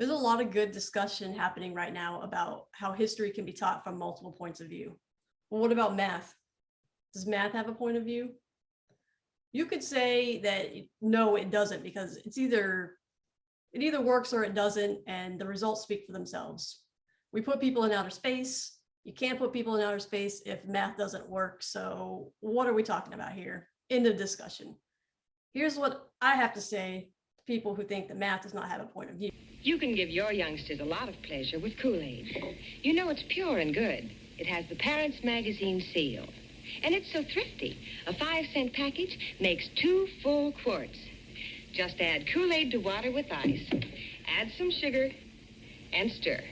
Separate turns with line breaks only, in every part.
There's a lot of good discussion happening right now about how history can be taught from multiple points of view. Well, what about math? Does math have a point of view? You could say that no, it doesn't, because it either works or it doesn't, and the results speak for themselves. We put people in outer space. You can't put people in outer space if math doesn't work. So what are we talking about here? End of discussion. Here's what I have to say to people who think that math does not have a point of view.
You can give your youngsters a lot of pleasure with Kool-Aid. You know it's pure and good. It has the Parents Magazine seal. And it's so thrifty. A 5-cent package makes 2 full quarts. Just add Kool-Aid to water with ice. Add some sugar and stir.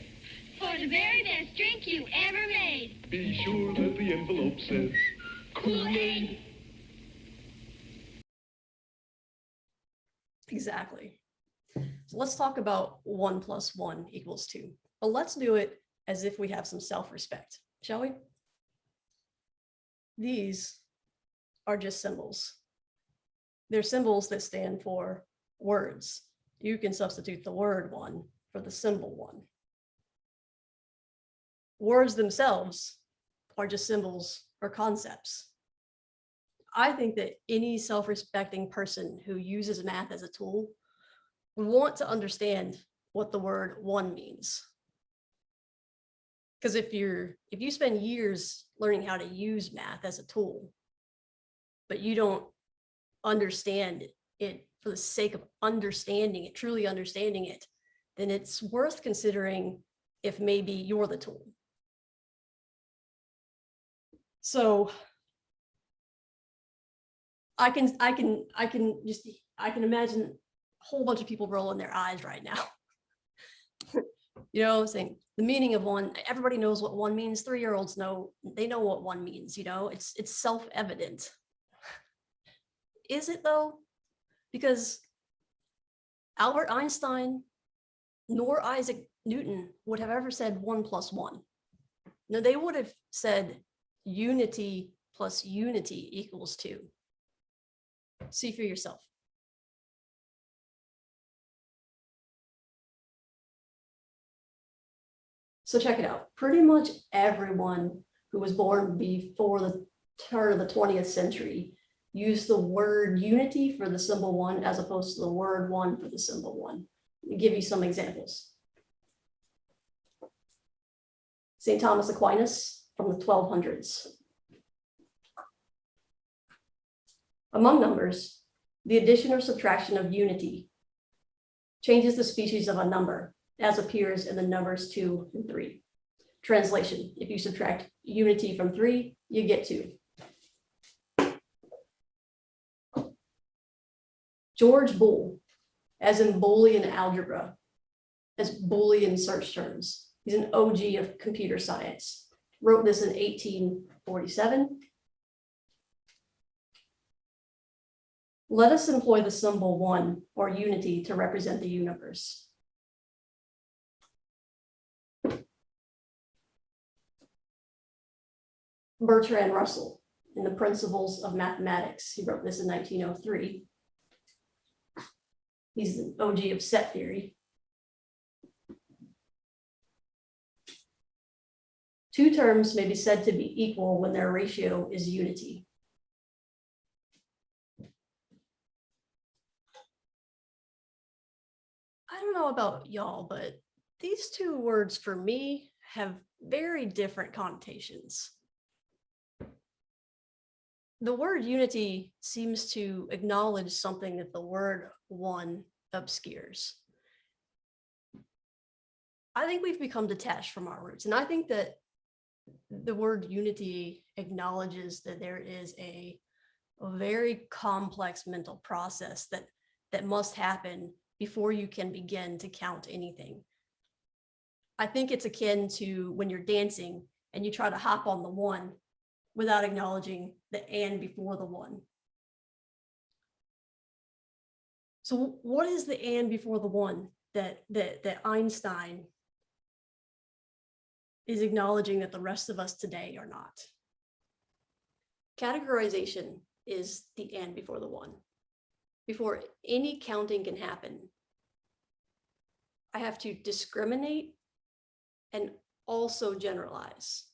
For the very best drink you ever made.
Be sure that the envelope says Kool-Aid.
Exactly. So let's talk about 1 + 1 = 2. But let's do it as if we have some self-respect, shall we? These are just symbols. They're symbols that stand for words. You can substitute the word 1 for the symbol 1. Words themselves are just symbols or concepts. I think that any self-respecting person who uses math as a tool would want to understand what the word 1 means. Because if you spend years learning how to use math as a tool, but you don't understand it for the sake of understanding it, truly understanding it, then it's worth considering if maybe you're the tool. So I can imagine a whole bunch of people rolling their eyes right now. Saying the meaning of 1, everybody knows what 1 means. 3-year-olds know, they know what 1 means, it's self-evident. Is it though? Because Albert Einstein nor Isaac Newton would have ever said 1 + 1. No, they would have said unity plus unity = 2. See for yourself. So check it out. Pretty much everyone who was born before the turn of the 20th century used the word unity for the symbol 1 as opposed to the word 1 for the symbol 1. Let me give you some examples. St. Thomas Aquinas from the 1200s. Among numbers, the addition or subtraction of unity changes the species of a number, as appears in the numbers 2 and 3. Translation: if you subtract unity from 3, you get 2. George Boole, as in Boolean algebra, as Boolean search terms. He's an OG of computer science. Wrote this in 1847. Let us employ the symbol 1 or unity to represent the universe. Bertrand Russell, in the Principles of Mathematics, he wrote this in 1903. He's an OG of set theory. 2 terms may be said to be equal when their ratio is unity. I don't know about y'all, but these 2 words for me have very different connotations. The word unity seems to acknowledge something that the word 1 obscures. I think we've become detached from our roots, and I think that the word unity acknowledges that there is a very complex mental process that must happen before you can begin to count anything. I think it's akin to when you're dancing and you try to hop on the 1 without acknowledging the and before the 1. So what is the and before the 1 that Einstein is acknowledging that the rest of us today are not? Categorization is the and before the 1. Before any counting can happen, I have to discriminate and also generalize.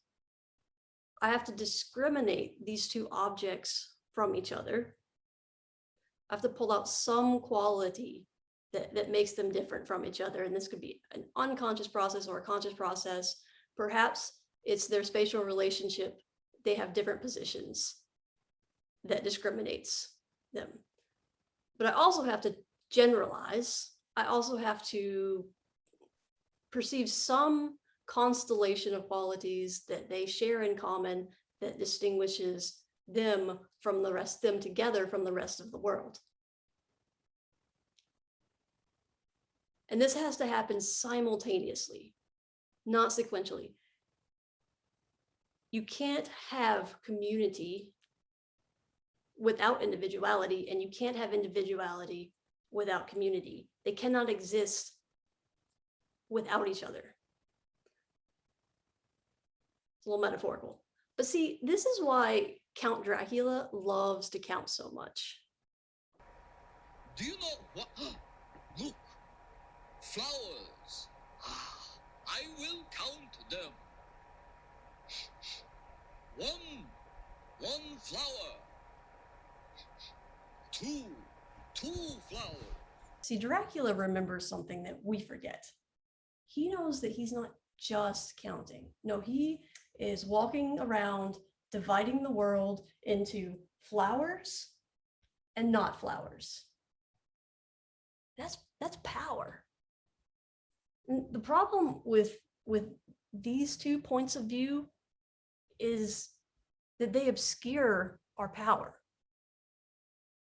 I have to discriminate these two objects from each other. I have to pull out some quality that makes them different from each other. And this could be an unconscious process or a conscious process. Perhaps it's their spatial relationship. They have different positions that discriminates them. But I also have to generalize. I also have to perceive some constellation of qualities that they share in common that distinguishes them from the rest, them together from the rest of the world. And this has to happen simultaneously, not sequentially. You can't have community without individuality, and you can't have individuality without community. They cannot exist without each other. It's a little metaphorical. But see, this is why Count Dracula loves to count so much.
Do you know what? Look, flowers. I will count them. One flower. Two flowers.
See, Dracula remembers something that we forget. He knows that he's not just counting. No, he is walking around dividing the world into flowers and not flowers. That's power. And the problem with these 2 points of view is that they obscure our power.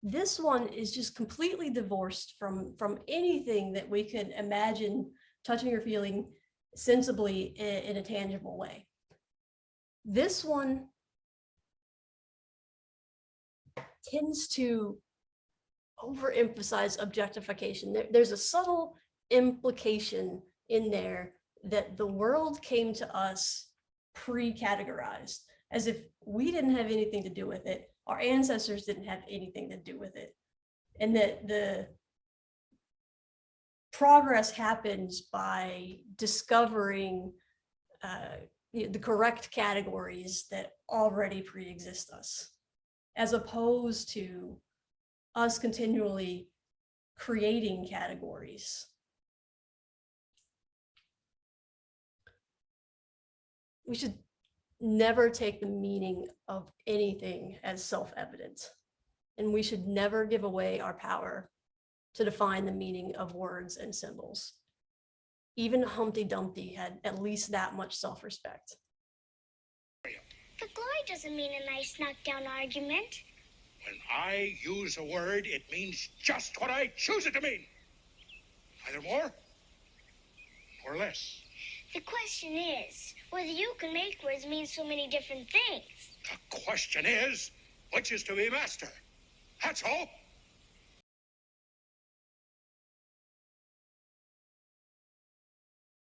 This one is just completely divorced from anything that we could imagine touching or feeling sensibly in a tangible way. This one tends to overemphasize objectification. There's a subtle implication in there that the world came to us pre-categorized, as if we didn't have anything to do with it, our ancestors didn't have anything to do with it, and that the progress happens by discovering the correct categories that already pre-exist us, as opposed to us continually creating categories. We should never take the meaning of anything as self-evident, and we should never give away our power to define the meaning of words and symbols. Even Humpty Dumpty had at least that much self-respect.
But glory doesn't mean a nice knockdown argument.
When I use a word, it means just what I choose it to mean. Neither more nor less.
The question is whether you can make words mean so many different things.
The question is, which is to be master? That's all.